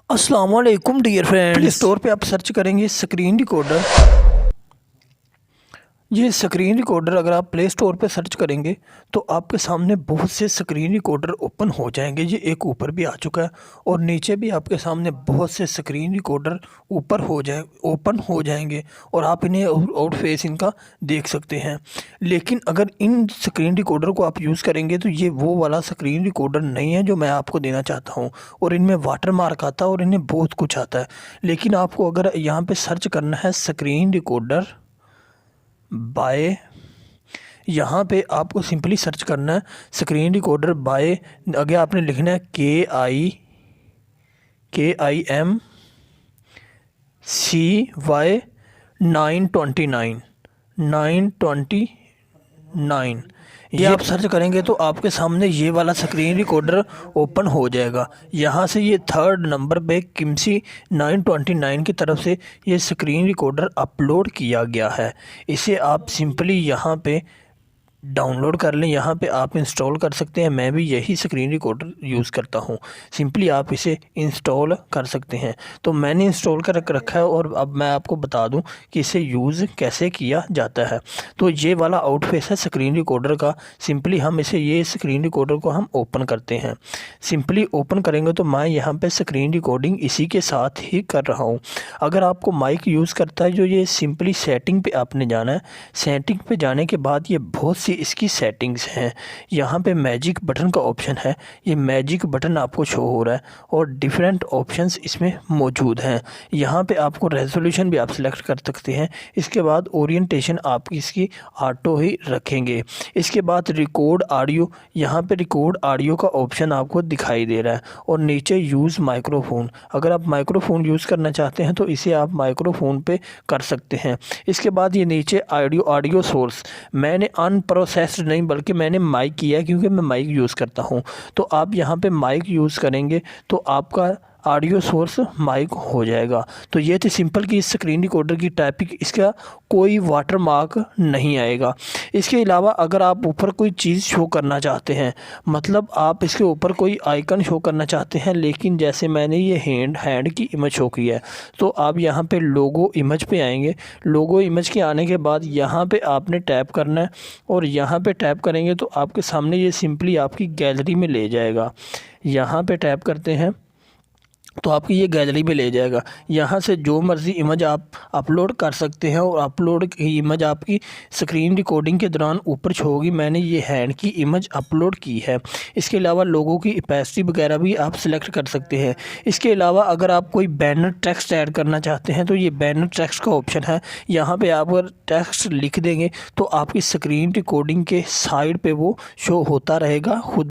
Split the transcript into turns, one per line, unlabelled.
अस्सलाम वालेकुम dear friend. Play store पे आप सर्च करेंगे स्क्रीन रिकॉर्डर। ये स्क्रीन रिकॉर्डर अगर आप प्ले स्टोर पे सर्च करेंगे तो आपके सामने बहुत से स्क्रीन रिकॉर्डर ओपन हो जाएंगे। ये एक ऊपर भी आ चुका है और नीचे भी आपके सामने बहुत से स्क्रीन रिकॉर्डर ओपन हो जाएंगे और आप इन्हें आउट फेस इनका देख सकते हैं। लेकिन अगर इन स्क्रीन रिकॉर्डर को आप यूज़ करेंगे तो ये वो वाला स्क्रीन रिकॉर्डर नहीं है जो मैं आपको देना चाहता हूँ। और इनमें वाटर मार्क आता है और इन्हें बहुत कुछ आता है। लेकिन आपको अगर यहाँ पे सर्च करना है स्क्रीन रिकॉर्डर बाय, यहाँ पे आपको सिंपली सर्च करना है स्क्रीन रिकॉर्डर बाय। आगे आपने लिखना है KIMCY 929। ये आप सर्च करेंगे तो आपके सामने ये वाला स्क्रीन रिकॉर्डर ओपन हो जाएगा। यहाँ से ये 3rd नंबर पे किमसी 929 की तरफ से ये स्क्रीन रिकॉर्डर अपलोड किया गया है। इसे आप सिंपली यहाँ पे डाउनलोड कर लें, यहाँ पे आप इंस्टॉल कर सकते हैं। मैं भी यही स्क्रीन रिकॉर्डर यूज़ करता हूँ। सिंपली आप इसे इंस्टॉल कर सकते हैं। तो मैंने इंस्टॉल कर रखा है और अब मैं आपको बता दूं कि इसे यूज़ कैसे किया जाता है। तो ये वाला आउटफेस है स्क्रीन रिकॉर्डर का। सिंपली हम ये स्क्रीन रिकॉर्डर को हम ओपन करते हैं। सिंपली ओपन करेंगे तो मैं यहाँ पर स्क्रीन रिकॉर्डिंग इसी के साथ ही कर रहा हूँ। अगर आपको माइक यूज़ करता है जो ये सिंपली सेटिंग पे आपने जाना है। सेटिंग पे जाने के बाद ये बहुत सी इसकी सेटिंग्स हैं। यहाँ पे मैजिक बटन का ऑप्शन है। ये मैजिक बटन आपको शो हो रहा है और डिफरेंट ऑप्शंस इसमें मौजूद हैं। यहाँ पे आपको रेजोल्यूशन भी आप सिलेक्ट कर सकते हैं। इसके बाद ओरिएंटेशन आप इसकी ऑटो ही रखेंगे। इसके बाद रिकॉर्ड ऑडियो, यहाँ पे रिकॉर्ड ऑडियो का ऑप्शन आपको दिखाई दे रहा है और नीचे यूज़ माइक्रोफोन। अगर आप माइक्रोफोन यूज़ करना चाहते हैं तो इसे आप माइक्रोफोन पे कर सकते हैं। इसके बाद ये नीचे ऑडियो सोर्स, मैंने अनप्रोसेस्ड नहीं बल्कि मैंने माइक किया है क्योंकि मैं माइक यूज़ करता हूँ। तो आप यहाँ पे माइक यूज़ करेंगे तो आपका ऑडियो सोर्स माइक हो जाएगा। तो ये थी सिंपल की इस स्क्रीन रिकॉर्डर की टाइपिंग। इसका कोई वाटर मार्क नहीं आएगा। इसके अलावा अगर आप ऊपर कोई चीज़ शो करना चाहते हैं, मतलब आप इसके ऊपर कोई आइकन शो करना चाहते हैं, लेकिन जैसे मैंने ये हैंड की इमेज शो की है तो आप यहाँ पे लोगो इमेज पे आएंगे। लोगो इमेज के आने के बाद यहाँ पे आपने टैप करना है और यहाँ पे टैप करेंगे तो आपके सामने ये सिंपली आपकी गैलरी में ले जाएगा। यहाँ पे टैप करते हैं तो आपकी ये गैलरी में ले जाएगा। यहाँ से जो मर्ज़ी इमेज आप अपलोड कर सकते हैं और अपलोड की इमेज आपकी स्क्रीन रिकॉर्डिंग के दौरान ऊपर शो होगी। मैंने ये हैंड की इमेज अपलोड की है। इसके अलावा लोगों की ओपेसिटी वगैरह भी आप सिलेक्ट कर सकते हैं। इसके अलावा अगर आप कोई बैनर टेक्स्ट ऐड करना चाहते हैं तो ये बैनर टेक्स्ट का ऑप्शन है। यहाँ पर आप अगर टेक्स्ट लिख देंगे तो आपकी स्क्रीन रिकॉर्डिंग के साइड पर वो शो होता रहेगा खुद।